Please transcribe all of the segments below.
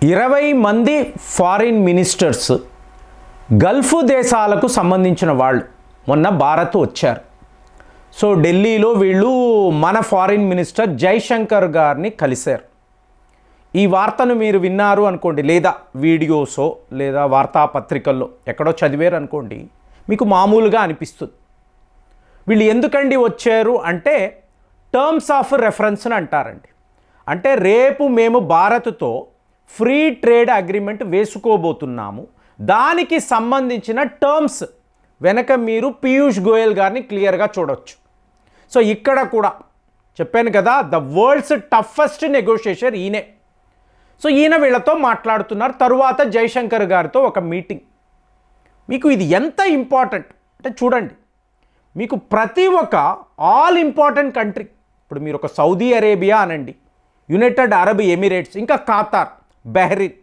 20 మంది foreign ministers Gulf దేశాలకు సంబంధించిన వాళ్ళు మొన్న భారత్ వచ్చారు. సో ఢిల్లీలో వీళ్ళు మన ఫారిన్ మినిస్టర్ జైశంకర్ గారిని కలిశారు. ఈ వార్తను మీరు విన్నారు అనుకోండి, లేదా వీడియోసో లేదా వార్తాపత్రికల్లో ఎక్కడో చదివారు అనుకోండి, మీకు మామూలుగా అనిపిస్తుంది. వీళ్ళు ఎందుకండి వచ్చారు అంటే టర్మ్స్ ఆఫ్ రెఫరెన్స్ అని అంటారండి. అంటే రేపు మేము భారత్తో ఫ్రీ ట్రేడ్ అగ్రిమెంట్ వేసుకోబోతున్నాము, దానికి సంబంధించిన టర్మ్స్ వెనక మీరు పీయూష్ గోయల్ గారిని క్లియర్గా చూడవచ్చు. సో ఇక్కడ కూడా చెప్పాను కదా, ద వరల్డ్స్ టఫెస్ట్ నెగోషియేటర్ ఈయనే. సో ఈయన వీళ్ళతో మాట్లాడుతున్నారు. తరువాత జైశంకర్ గారితో ఒక మీటింగ్. మీకు ఇది ఎంత ఇంపార్టెంట్ అంటే చూడండి, మీకు ప్రతి ఒక్క ఆల్ ఇంపార్టెంట్ కంట్రీ, ఇప్పుడు మీరు ఒక సౌదీ అరేబియా అనండి, యునైటెడ్ అరబ్ ఎమిరేట్స్, ఇంకా ఖతార్, బహ్రెయిన్,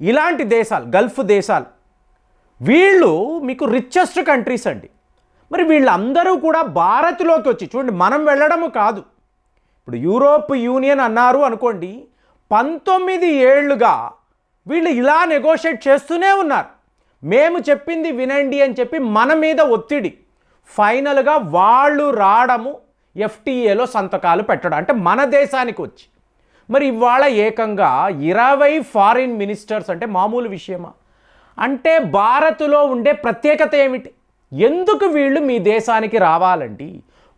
ఇలాంటి దేశాలు, గల్ఫ్ దేశాలు, వీళ్ళు మీకు రిచెస్ట్ కంట్రీస్ అండి. మరి వీళ్ళందరూ కూడా భారత్లోకి వచ్చి చూడండి, మనం వెళ్ళడము కాదు. ఇప్పుడు యూరోప్ యూనియన్ అన్నారు అనుకోండి, 19 ఏళ్లుగా వీళ్ళు ఇలా నెగోషియేట్ చేస్తూనే ఉన్నారు. మేము చెప్పింది వినండి అని చెప్పి మన మీద ఒత్తిడి, ఫైనల్గా వాళ్ళు రావడము, ఎఫ్టీఏలో సంతకాలు పెట్టడం, అంటే మన దేశానికి వచ్చి. మరి ఇవాళ ఏకంగా 20 ఫారిన్ మినిస్టర్స్ అంటే మామూలు విషయమా? అంటే భారత్లో ఉండే ప్రత్యేకత ఏమిటి? ఎందుకు వీళ్ళు మీ దేశానికి రావాలండి?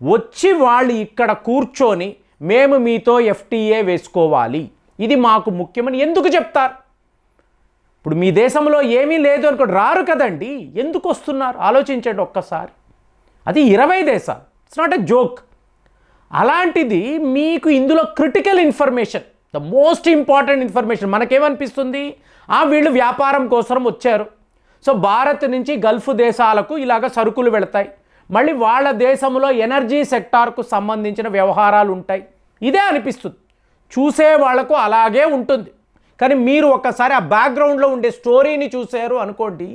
వచ్చి వాళ్ళు ఇక్కడ కూర్చొని మేము మీతో ఎఫ్టీఏ వేసుకోవాలి, ఇది మాకు ముఖ్యమని ఎందుకు చెప్తారు? ఇప్పుడు మీ దేశంలో ఏమీ లేదు అనుకోండి, రారు కదండి. ఎందుకు వస్తున్నారు ఆలోచించండి ఒక్కసారి. అది 20 దేశాలు, ఇట్స్ నాట్ ఎ జోక్. అలాంటిది మీకు ఇందులో critical information, the most important information. మనకేమనిపిస్తుంది, వీళ్ళు వ్యాపారం కోసం వచ్చారు, సో భారత్ నుంచి గల్ఫ్ దేశాలకు ఇలాగ సరుకులు వెళతాయి, మళ్ళీ వాళ్ళ దేశంలో ఎనర్జీ సెక్టార్కు సంబంధించిన వ్యవహారాలు ఉంటాయి, ఇదే అనిపిస్తుంది. చూసే వాళ్లకు అలాగే ఉంటుంది. కానీ మీరు ఒక్కసారి ఆ బ్యాక్గ్రౌండ్లో ఉండే స్టోరీని చూశారు అనుకోండి,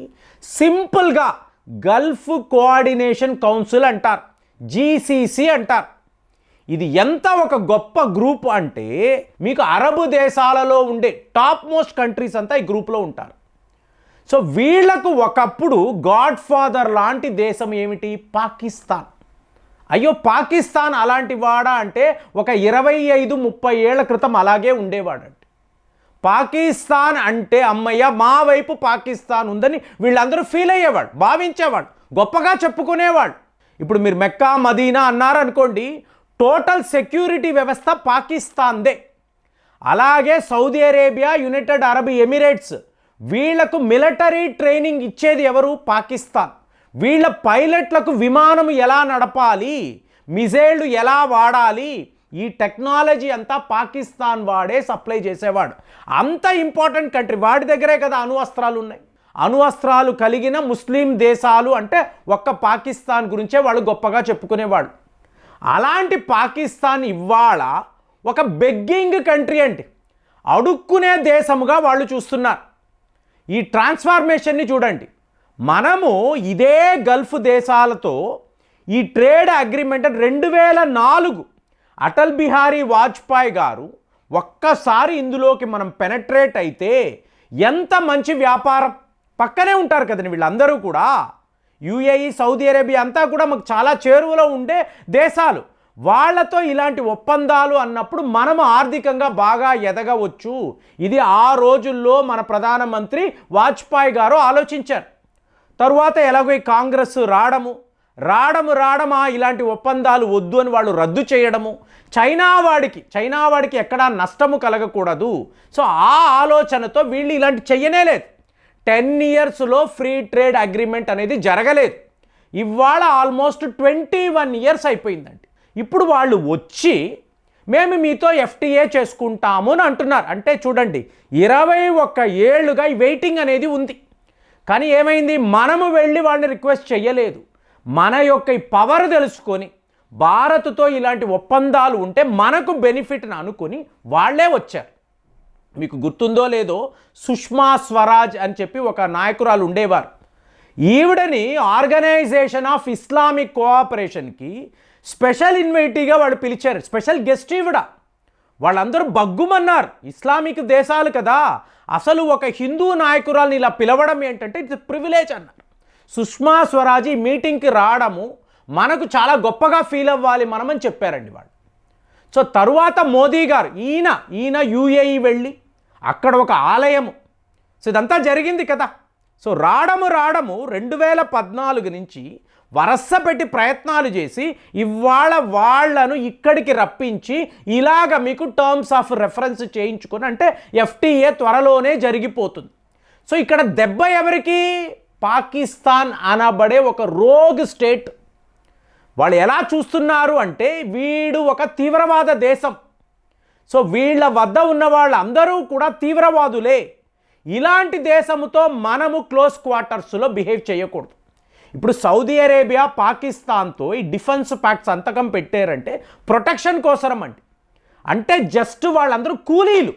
సింపుల్గా గల్ఫ్ కోఆర్డినేషన్ కౌన్సిల్ అంటారు, జీసీసీ అంటారు. ఇది ఎంత ఒక గొప్ప గ్రూప్ అంటే, మీకు అరబ్ దేశాలలో ఉండే టాప్ మోస్ట్ కంట్రీస్ అంతా ఈ గ్రూప్లో ఉంటారు. సో వీళ్లకు ఒకప్పుడు గాడ్ ఫాదర్ లాంటి దేశం ఏమిటి? పాకిస్తాన్. అయ్యో పాకిస్తాన్ అలాంటి వాడా అంటే ఒక 25-30 ఏళ్ల క్రితం అలాగే ఉండేవాడంటే. పాకిస్తాన్ అంటే అమ్మయ్య మా వైపు పాకిస్తాన్ ఉందని వీళ్ళందరూ ఫీల్ అయ్యేవాడు, భావించేవాడు, గొప్పగా చెప్పుకునేవాడు. ఇప్పుడు మీరు మెక్కా మదీనా అన్నారనుకోండి, టోటల్ సెక్యూరిటీ వ్యవస్థ పాకిస్తాన్దే. అలాగే Saudi Arabia, United Arab Emirates, వీళ్లకు మిలిటరీ ట్రైనింగ్ ఇచ్చేది ఎవరు? పాకిస్తాన్. వీళ్ళ పైలట్లకు విమానం ఎలా నడపాలి, మిజైళ్లు ఎలా వాడాలి, ఈ టెక్నాలజీ అంతా పాకిస్తాన్ వాడే సప్లై చేసేవాడు. అంత ఇంపార్టెంట్ కంట్రీ, వాడి దగ్గరే కదా అణువస్త్రాలు ఉన్నాయి. అణువస్త్రాలు కలిగిన ముస్లిం దేశాలు అంటే ఒక్క పాకిస్తాన్ గురించే వాళ్ళు గొప్పగా చెప్పుకునేవాళ్ళు. అలాంటి పాకిస్తాన్ ఇవాళ ఒక బెగ్గింగ్ కంట్రీ అంటే, అడుక్కునే దేశముగా వాళ్ళు చూస్తున్నారు. ఈ ట్రాన్స్ఫార్మేషన్ని చూడండి. మనము ఇదే గల్ఫ్ దేశాలతో ఈ ట్రేడ్ అగ్రిమెంట్ 2004 అటల్ బిహారీ వాజ్పేయి గారు ఒక్కసారి ఇందులోకి మనం పెనట్రేట్ అయితే ఎంత మంచి వ్యాపారం. పక్కనే ఉంటారు కదండి వీళ్ళందరూ కూడా. యుఏఈ, సౌదీ అరేబియా అంతా కూడా మాకు చాలా చేరువలో ఉండే దేశాలు. వాళ్లతో ఇలాంటి ఒప్పందాలు అన్నప్పుడు మనము ఆర్థికంగా బాగా ఎదగవచ్చు. ఇది ఆ రోజుల్లో మన ప్రధానమంత్రి వాజ్పేయి గారు ఆలోచించారు. తరువాత ఎలాగో ఈ కాంగ్రెస్ రావడము ఇలాంటి ఒప్పందాలు వద్దు అని వాళ్ళు రద్దు చేయడము, చైనా వాడికి ఎక్కడా నష్టము కలగకూడదు. సో ఆ ఆలోచనతో వీళ్ళు ఇలాంటి చెయ్యనే లేదు. 10 ఇయర్స్లో ఫ్రీ ట్రేడ్ అగ్రిమెంట్ అనేది జరగలేదు. ఇవాళ ఆల్మోస్ట్ 21 ఇయర్స్ అయిపోయిందండి. ఇప్పుడు వాళ్ళు వచ్చి మేము మీతో ఎఫ్టీఏ చేసుకుంటాము అని అంటున్నారు. అంటే చూడండి, 21 ఏళ్లుగా ఈ వెయిటింగ్ అనేది ఉంది. కానీ ఏమైంది, మనము వెళ్ళి వాళ్ళని రిక్వెస్ట్ చేయలేదు. మన యొక్క ఈ పవర్ తెలుసుకొని భారత్తో ఇలాంటి ఒప్పందాలు ఉంటే మనకు బెనిఫిట్ని అనుకొని వాళ్ళే వచ్చారు. మీకు గుర్తుందో లేదో, సుష్మా స్వరాజ్ అని చెప్పి ఒక నాయకురాలు ఉండేవారు. ఈవిడని ఆర్గనైజేషన్ ఆఫ్ ఇస్లామిక్ కోఆపరేషన్కి స్పెషల్ ఇన్వైటీగా వాళ్ళు పిలిచారు, స్పెషల్ గెస్ట్ ఈవిడ. వాళ్ళందరూ బగ్గుమన్నారు. ఇస్లామిక్ దేశాలు కదా, అసలు ఒక హిందూ నాయకురాల్ని ఇలా పిలవడం ఏంటంటే ఇట్స్ ప్రివిలేజ్ అన్నారు. సుష్మా స్వరాజ్ ఈ మీటింగ్కి రావడము మనకు చాలా గొప్పగా ఫీల్ అవ్వాలి మనమని చెప్పారండి వాళ్ళు. సో తరువాత మోదీ గారు ఈయన యూఏఈ వెళ్ళి అక్కడ ఒక ఆలయము, సో ఇదంతా జరిగింది కదా. సో రావడము 2014 నుంచి వరస పెట్టి ప్రయత్నాలు చేసి ఇవాళ వాళ్ళను ఇక్కడికి రప్పించి ఇలాగ మీకు టర్మ్స్ ఆఫ్ రెఫరెన్స్ చేయించుకొని, అంటే FTA త్వరలోనే జరిగిపోతుంది. సో ఇక్కడ దెబ్బ ఎవరికి? పాకిస్తాన్ అనబడే ఒక రోగ్ స్టేట్. వాళ్ళు ఎలా చూస్తున్నారు అంటే వీడు ఒక తీవ్రవాద దేశం, సో వీళ్ళ వద్ద ఉన్న వాళ్ళందరూ కూడా తీవ్రవాదులే. ఇలాంటి దేశంతో మనము క్లోజ్ క్వార్టర్స్లో బిహేవ్ చేయకూడదు. ఇప్పుడు సౌదీ అరేబియా పాకిస్తాన్తో ఈ డిఫెన్స్ ప్యాక్ట్ సంతకం పెట్టారంటే ప్రొటెక్షన్ కోసరం అంటే జస్ట్ వాళ్ళందరూ కూలీలు,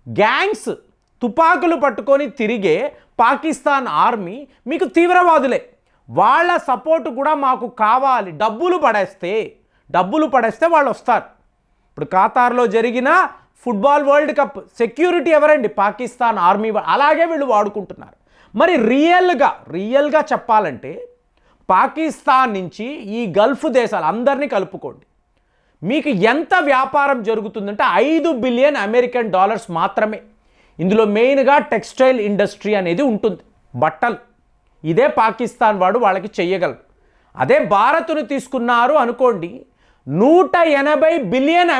గ్యాంగ్స్, తుపాకులు పట్టుకొని తిరిగే పాకిస్తాన్ ఆర్మీ మీకు తీవ్రవాదులే. వాళ్ళ సపోర్టు కూడా మాకు కావాలి. డబ్బులు పడేస్తే వాళ్ళు వస్తారు. ఇప్పుడు ఖతార్లో జరిగిన ఫుట్బాల్ వరల్డ్ కప్ సెక్యూరిటీ ఎవరండి? పాకిస్తాన్ ఆర్మీ. అలాగే వీళ్ళు వాడుకుంటున్నారు. మరి రియల్గా చెప్పాలంటే పాకిస్తాన్ నుంచి ఈ గల్ఫ్ దేశాలు అందరినీ కలుపుకోండి, మీకు ఎంత వ్యాపారం జరుగుతుందంటే $5 బిలియన్ మాత్రమే. ఇందులో మెయిన్గా టెక్స్టైల్ ఇండస్ట్రీ అనేది ఉంటుంది, బట్టలు. ఇదే పాకిస్తాన్ వాడు వాళ్ళకి చెయ్యగలరు. అదే భారత్ను తీసుకున్నారు అనుకోండి, $180 బిలియన్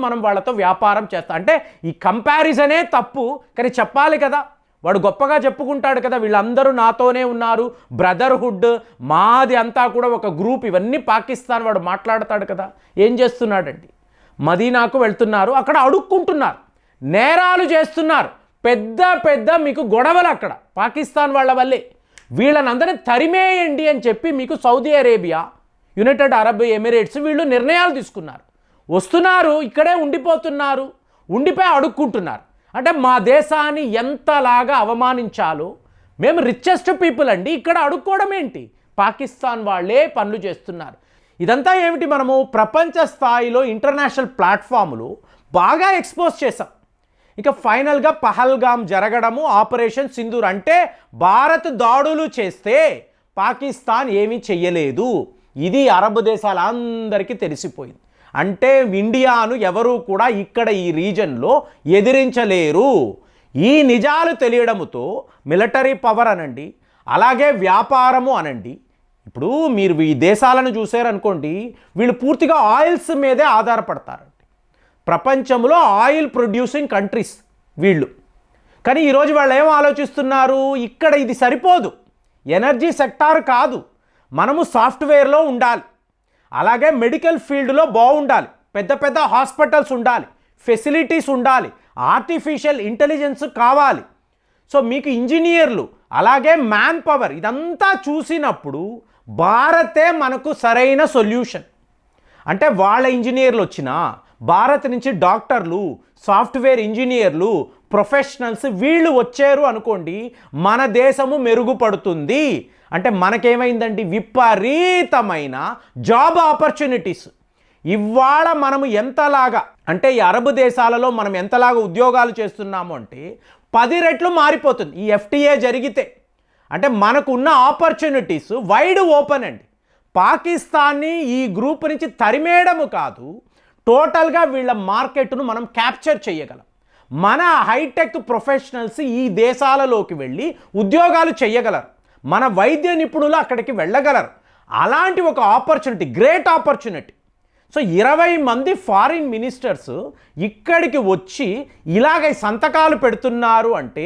మనం వాళ్ళతో వ్యాపారం చేస్తాం. అంటే ఈ కంపారిజనే తప్పు, కానీ చెప్పాలి కదా. వాడు గొప్పగా చెప్పుకుంటాడు కదా, వీళ్ళందరూ నాతోనే ఉన్నారు, బ్రదర్హుడ్ మాది అంతా కూడా ఒక గ్రూప్, ఇవన్నీ పాకిస్తాన్ వాడు మాట్లాడతాడు కదా. ఏం చేస్తున్నాడండి? మదీనాకు వెళ్తున్నారు, అక్కడ అడుక్కుంటున్నారు, నేరాలు చేస్తున్నారు, పెద్ద మీకు గొడవలు అక్కడ పాకిస్తాన్ వాళ్ళ వల్లే. వీళ్ళని అందరినీ తరిమేయండి అని చెప్పి మీకు Saudi Arabia, United Arab Emirates వీళ్ళు నిర్ణయాలు తీసుకున్నారు. వస్తున్నారు, ఇక్కడే ఉండిపోతున్నారు, ఉండిపోయి అడుక్కుంటున్నారు. అంటే మా దేశాన్ని ఎంతలాగా అవమానించాలో. మేము రిచెస్ట్ పీపుల్ అండి, ఇక్కడ అడుక్కోవడం ఏంటి? పాకిస్తాన్ వాళ్ళే పనులు చేస్తున్నారు. ఇదంతా ఏమిటి? మనము ప్రపంచ స్థాయిలో ఇంటర్నేషనల్ ప్లాట్ఫామ్లు బాగా ఎక్స్పోజ్ చేసాం. ఇక ఫైనల్గా పహల్గామ్ జరగడము, ఆపరేషన్ సింధూర్, అంటే భారత్ దాడులు చేస్తే పాకిస్తాన్ ఏమీ చెయ్యలేదు. ఇది అరబ్ దేశాలందరికీ తెలిసిపోయింది. అంటే ఇండియాను ఎవరూ కూడా ఇక్కడ ఈ రీజన్లో ఎదిరించలేరు. ఈ నిజాలు తెలియడంతో మిలిటరీ పవర్ అనండి, అలాగే వ్యాపారము అనండి. ఇప్పుడు మీరు ఈ దేశాలను చూసారనుకోండి, వీళ్ళు పూర్తిగా ఆయిల్స్ మీదే ఆధారపడతారు. ప్రపంచంలో ఆయిల్ ప్రొడ్యూసింగ్ కంట్రీస్ వీళ్ళు. కానీ ఈరోజు వాళ్ళు ఏం ఆలోచిస్తున్నారు? ఇక్కడ ఇది సరిపోదు, ఎనర్జీ సెక్టార్ కాదు, మనము సాఫ్ట్వేర్లో ఉండాలి, అలాగే మెడికల్ ఫీల్డ్లో బాగుండాలి, పెద్ద హాస్పిటల్స్ ఉండాలి, ఫెసిలిటీస్ ఉండాలి, ఆర్టిఫిషియల్ ఇంటెలిజెన్స్ కావాలి. సో మీకు ఇంజనీర్లు, అలాగే మ్యాన్ పవర్, ఇదంతా చూసినప్పుడు భారతే మనకు సరైన సొల్యూషన్. అంటే వాళ్ళ ఇంజనీర్లు వచ్చినా, భారత్ నుంచి డాక్టర్లు, సాఫ్ట్వేర్ ఇంజనీర్లు, ప్రొఫెషనల్స్ వీళ్ళు వచ్చారు అనుకోండి, మన దేశము మెరుగుపడుతుంది. అంటే మనకేమైందండి? విపరీతమైన జాబ్ ఆపర్చునిటీస్. ఇవాళ మనము ఎంతలాగా, అంటే ఈ అరబ్ దేశాలలో మనం ఎంతలాగా ఉద్యోగాలు చేస్తున్నాము అంటే 10 రెట్లు మారిపోతుంది ఈ FTA జరిగితే. అంటే మనకున్న ఆపర్చునిటీస్ వైడ్ ఓపెన్ అండి. పాకిస్తాన్ని ఈ గ్రూప్ నుంచి తరిమేయడము కాదు, టోటల్గా వీళ్ళ మార్కెట్ను మనం క్యాప్చర్ చేయగలం. మన హైటెక్ ప్రొఫెషనల్స్ ఈ దేశాలలోకి వెళ్ళి ఉద్యోగాలు చేయగలరు, మన వైద్య నిపుణులు అక్కడికి వెళ్ళగలరు. అలాంటి ఒక ఆపర్చునిటీ, గ్రేట్ ఆపర్చునిటీ. సో 20 మంది ఫారిన్ మినిస్టర్స్ ఇక్కడికి వచ్చి ఇలాగ సంతకాలు పెడుతున్నారు అంటే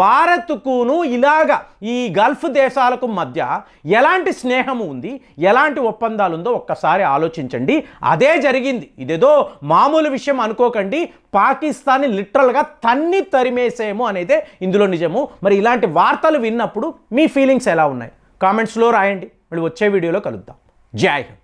భారత్కును ఇలాగ ఈ గల్ఫ్ దేశాలకు మధ్య ఎలాంటి స్నేహం ఉంది, ఎలాంటి ఒప్పందాలు ఉందో ఒక్కసారి ఆలోచించండి. అదే జరిగింది. ఇదేదో మామూలు విషయం అనుకోకండి. పాకిస్తాన్ని లిటరల్గా తన్ని తరిమేసేమో అనేది ఇందులో నిజము. మరి ఇలాంటి వార్తలు విన్నప్పుడు మీ ఫీలింగ్స్ ఎలా ఉన్నాయి? కామెంట్స్లో రాయండి. మళ్ళీ వచ్చే వీడియోలో కలుద్దాం. జై హింద్.